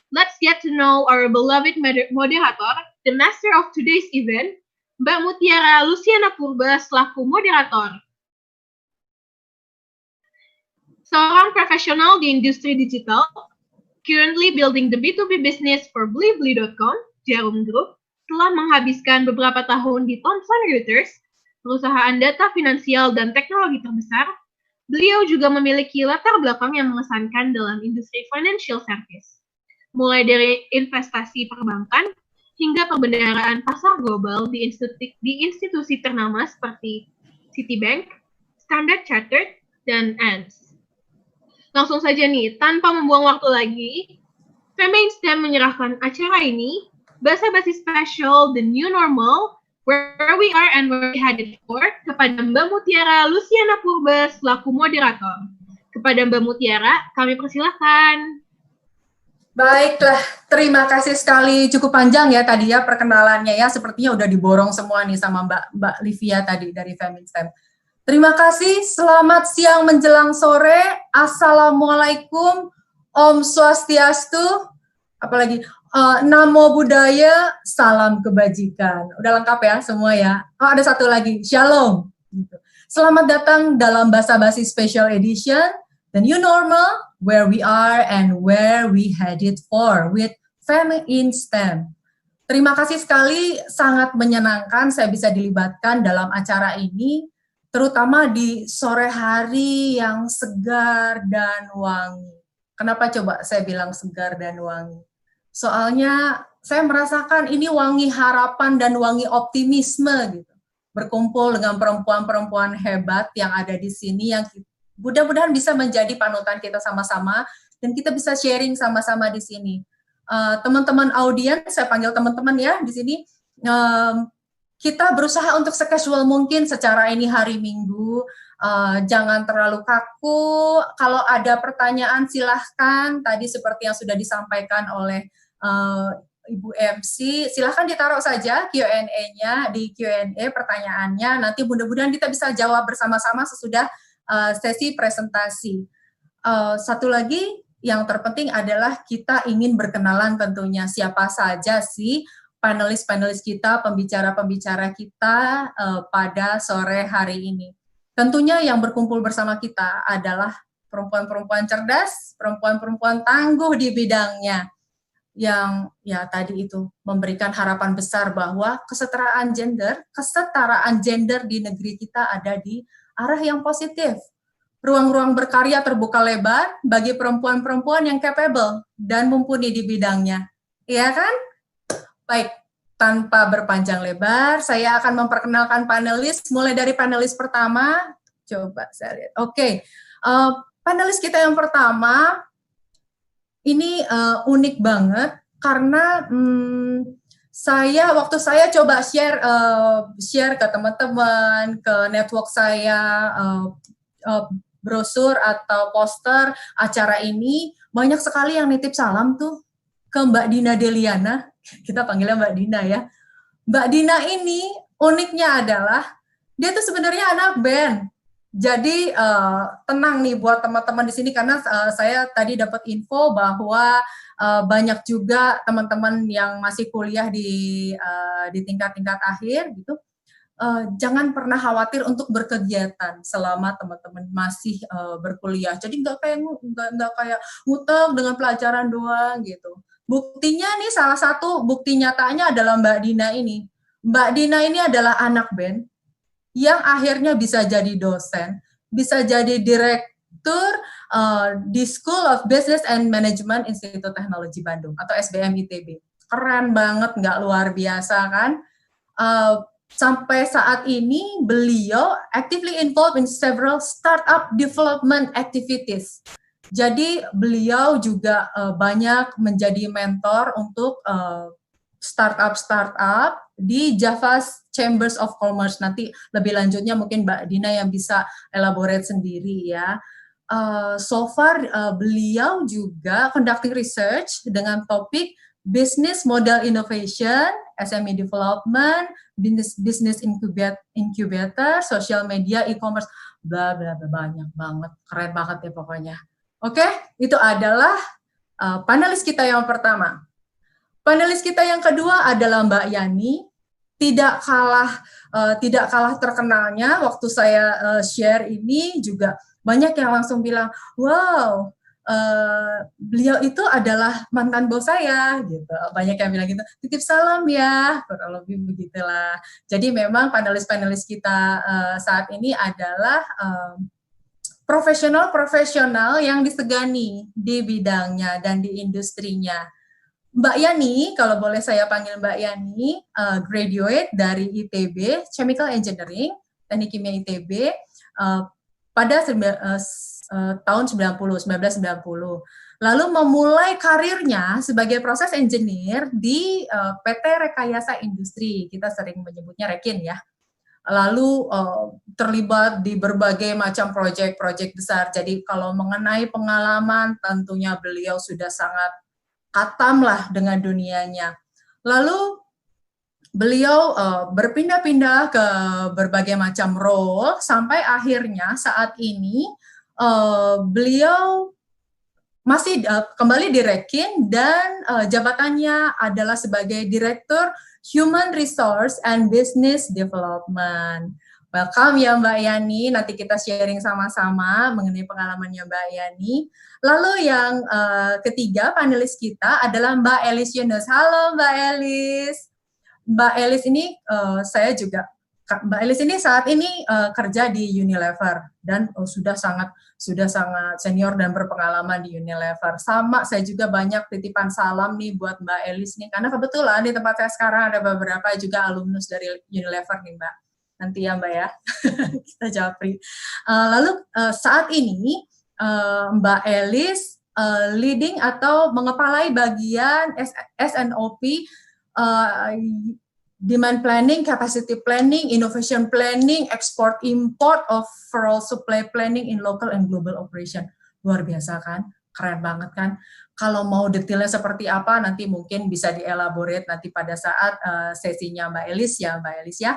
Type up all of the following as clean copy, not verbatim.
Let's get to know our beloved moderator, the master of today's event, Mbak Mutiara Luciana Purba selaku moderator. Seorang profesional di industri digital, currently building the B2B business for Blibli.com, Jarum Group, telah menghabiskan beberapa tahun di Thomson Reuters, perusahaan data finansial dan teknologi terbesar. Beliau juga memiliki latar belakang yang mengesankan dalam industri financial service, mulai dari investasi perbankan hingga pembendaharaan pasar global di institusi ternama seperti Citibank, Standard Chartered, dan Ants. Langsung saja nih, tanpa membuang waktu lagi, Feminstem menyerahkan acara ini, Basa-Basi Special The New Normal, Where We Are and Where We Headed For, kepada Mbak Mutiara Luciana Purba selaku moderator. Kepada Mbak Mutiara, kami persilahkan. Baiklah, terima kasih sekali. Cukup panjang ya tadi ya perkenalannya ya. Sepertinya udah diborong semua nih sama Mbak Livia tadi dari Feminstem. Terima kasih, selamat siang menjelang sore. Assalamualaikum, Om Swastiastu, apalagi Namo Buddhaya, salam kebajikan. Udah lengkap ya semua ya. Oh, ada satu lagi, Shalom. Selamat datang dalam Basa-Basi Special Edition, The New Normal, Where We Are and Where We Headed For with Feminstem. Terima kasih sekali, sangat menyenangkan saya bisa dilibatkan dalam acara ini, terutama di sore hari yang segar dan wangi. Kenapa coba saya bilang segar dan wangi? Soalnya saya merasakan ini wangi harapan dan wangi optimisme gitu. Berkumpul dengan perempuan-perempuan hebat yang ada di sini yang mudah-mudahan bisa menjadi panutan kita sama-sama dan kita bisa sharing sama-sama di sini. Teman-teman audiens, saya panggil teman-teman ya di sini. Kita berusaha untuk se-casual mungkin secara ini hari Minggu. Jangan terlalu kaku. Kalau ada pertanyaan silahkan. Tadi seperti yang sudah disampaikan oleh Ibu MC, silahkan ditaruh saja Q&A-nya di Q&A pertanyaannya. Nanti mudah-mudahan kita bisa jawab bersama-sama sesudah sesi presentasi. Satu lagi yang terpenting adalah kita ingin berkenalan tentunya siapa saja sih panelis-panelis kita, pembicara-pembicara kita pada sore hari ini. Tentunya yang berkumpul bersama kita adalah perempuan-perempuan cerdas, perempuan-perempuan tangguh di bidangnya, yang ya tadi itu memberikan harapan besar bahwa kesetaraan gender di negeri kita ada di arah yang positif. Ruang-ruang berkarya terbuka lebar bagi perempuan-perempuan yang capable dan mumpuni di bidangnya. Iya kan? Baik, tanpa berpanjang lebar, saya akan memperkenalkan panelis, mulai dari panelis pertama. Coba saya lihat. Oke, panelis kita yang pertama, ini unik banget karena waktu saya coba share ke teman-teman, ke network saya, brosur atau poster acara ini, banyak sekali yang nitip salam tuh ke Mbak Dina Deliana. Kita panggilnya Mbak Dina ya. Mbak Dina ini uniknya adalah dia tuh sebenarnya anak band. Jadi tenang nih buat teman-teman di sini karena saya tadi dapat info bahwa banyak juga teman-teman yang masih kuliah di tingkat-tingkat akhir gitu. Jangan pernah khawatir untuk berkegiatan selama teman-teman masih berkuliah. Jadi nggak kayak ngutek dengan pelajaran doang gitu. Buktinya nih, salah satu bukti nyatanya adalah Mbak Dina ini. Mbak Dina ini adalah anak band yang akhirnya bisa jadi dosen, bisa jadi direktur di School of Business and Management Institut Teknologi Bandung atau SBM ITB. Keren banget, nggak luar biasa kan? Sampai saat ini beliau actively involved in several startup development activities. Jadi beliau juga banyak menjadi mentor untuk startup di Java Chambers of Commerce. Nanti lebih lanjutnya mungkin Mbak Dina yang bisa elaborate sendiri ya. So far beliau juga conducting research dengan topik business model innovation, SME development, business incubator, social media, e-commerce, bla bla bla, banyak banget, keren banget ya pokoknya. Oke, itu adalah panelis kita yang pertama. Panelis kita yang kedua adalah Mbak Yani. Tidak kalah terkenalnya waktu saya share ini juga banyak yang langsung bilang, wow, beliau itu adalah mantan bos saya, gitu. Banyak yang bilang gitu, titip salam ya, kurang lebih begitulah. Jadi memang panelis-panelis kita saat ini adalah profesional-profesional yang disegani di bidangnya dan di industrinya. Mbak Yani, kalau boleh saya panggil Mbak Yani, graduate dari ITB, Chemical Engineering, Teknik Kimia ITB, pada tahun 1990. Lalu memulai karirnya sebagai proses engineer di PT Rekayasa Industri, kita sering menyebutnya Rekin ya. Lalu terlibat di berbagai macam proyek-proyek besar. Jadi kalau mengenai pengalaman, tentunya beliau sudah sangat katam lah dengan dunianya. Lalu beliau berpindah-pindah ke berbagai macam role sampai akhirnya saat ini beliau masih kembali di Rekin dan jabatannya adalah sebagai Direktur Human Resource and Business Development. Welcome ya Mbak Yani, nanti kita sharing sama-sama mengenai pengalamannya Mbak Yani. Lalu yang ketiga panelis kita adalah Mbak Elis Yunus. Halo Mbak Elis. Mbak Elis ini Mbak Elis ini saat ini kerja di Unilever dan sudah sangat senior dan berpengalaman di Unilever. Sama saya juga banyak titipan salam nih buat Mbak Elis nih, karena kebetulan di tempat saya sekarang ada beberapa juga alumnus dari Unilever nih Mbak. Nanti ya Mbak ya, kita japri. Lalu saat ini Mbak Elis leading atau mengepalai bagian S&OP, demand planning, capacity planning, innovation planning, export import, overall supply planning in local and global operation. Luar biasa kan? Keren banget kan? Kalau mau detailnya seperti apa nanti mungkin bisa dielaborate nanti pada saat sesinya Mbak Elis ya, Mbak Elis ya.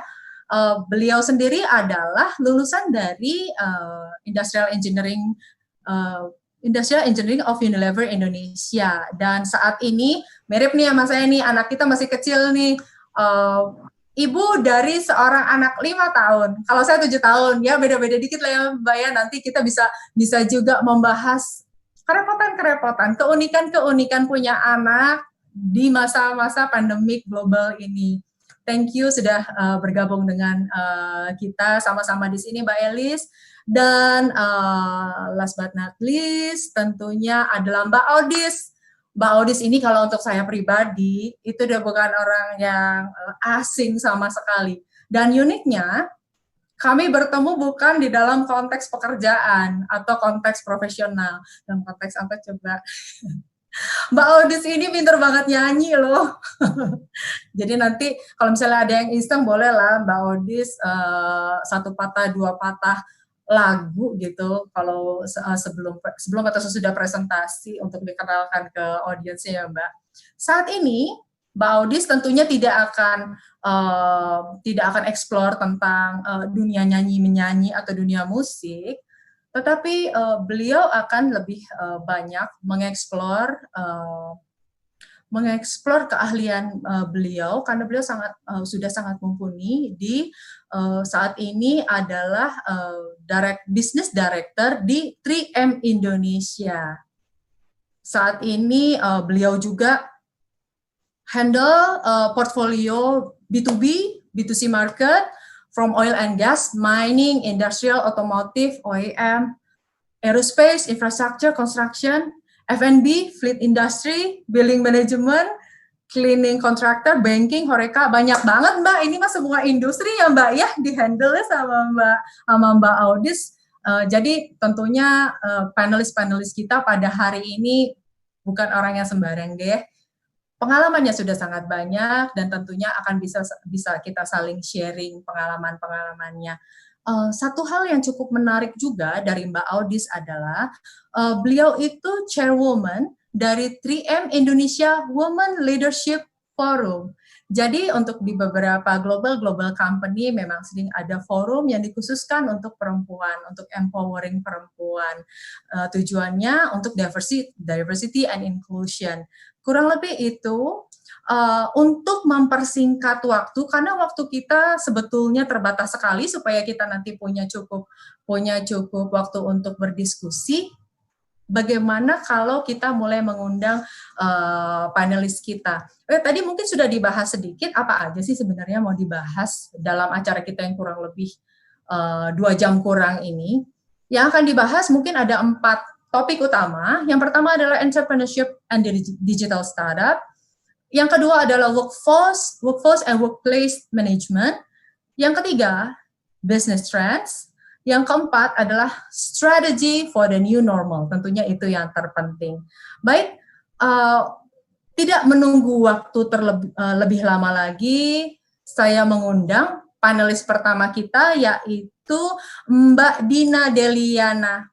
Beliau sendiri adalah lulusan dari Industrial Engineering of Unilever Indonesia, dan saat ini mirip nih sama saya nih, anak kita masih kecil nih, ibu dari seorang anak 5 tahun, kalau saya 7 tahun, ya beda-beda dikit lah ya Mbak ya, nanti kita bisa juga membahas kerepotan-kerepotan, keunikan-keunikan punya anak di masa-masa pandemik global ini. Thank you sudah bergabung dengan kita sama-sama di sini Mbak Elis. Dan last but not least tentunya adalah Mbak Audis. Mbak Audis ini kalau untuk saya pribadi itu udah bukan orang yang asing sama sekali. Dan uniknya kami bertemu bukan di dalam konteks pekerjaan atau konteks profesional. Dalam konteks apa coba? Mbak Audis ini pinter banget nyanyi loh. Jadi nanti kalau misalnya ada yang iseng boleh lah Mbak Audis 1 patah 2 patah lagu gitu kalau sebelum atau sesudah presentasi untuk dikenalkan ke audiensnya ya Mbak. Saat ini Mbak Audis tentunya tidak akan explore tentang dunia nyanyi-menyanyi atau dunia musik, tetapi beliau akan lebih banyak mengeksplor keahlian beliau karena beliau sudah sangat mumpuni di saat ini adalah Business Director di 3M Indonesia. Saat ini beliau juga handle portfolio B2B, B2C market, from oil and gas, mining, industrial, automotive, OEM, aerospace, infrastructure, construction, F&B, fleet industry, building management, cleaning contractor, banking, Horeca, banyak banget Mbak. Ini mah semua industri ya Mbak ya, di-handle sama Mbak Audis. Jadi tentunya panelis-panelis kita pada hari ini bukan orang yang sembarang deh. Pengalamannya sudah sangat banyak dan tentunya akan bisa kita saling sharing pengalaman-pengalamannya. Satu hal yang cukup menarik juga dari Mbak Audis adalah beliau itu chairwoman dari 3M Indonesia Women Leadership Forum. Jadi untuk di beberapa global company memang sering ada forum yang dikhususkan untuk perempuan, untuk empowering perempuan. Tujuannya untuk diversity and inclusion. Kurang lebih itu untuk mempersingkat waktu, karena waktu kita sebetulnya terbatas sekali supaya kita nanti punya cukup waktu untuk berdiskusi. Bagaimana kalau kita mulai mengundang panelis kita? Tadi mungkin sudah dibahas sedikit, apa aja sih sebenarnya mau dibahas dalam acara kita yang kurang lebih 2 jam kurang ini. Yang akan dibahas mungkin ada 4 topik utama. Yang pertama adalah entrepreneurship and digital startup. Yang kedua adalah workforce and workplace management. Yang ketiga, business trends. Yang keempat adalah strategy for the new normal. Tentunya itu yang terpenting. Baik, tidak menunggu waktu lebih lama lagi, saya mengundang panelis pertama kita, yaitu Mbak Dina Deliana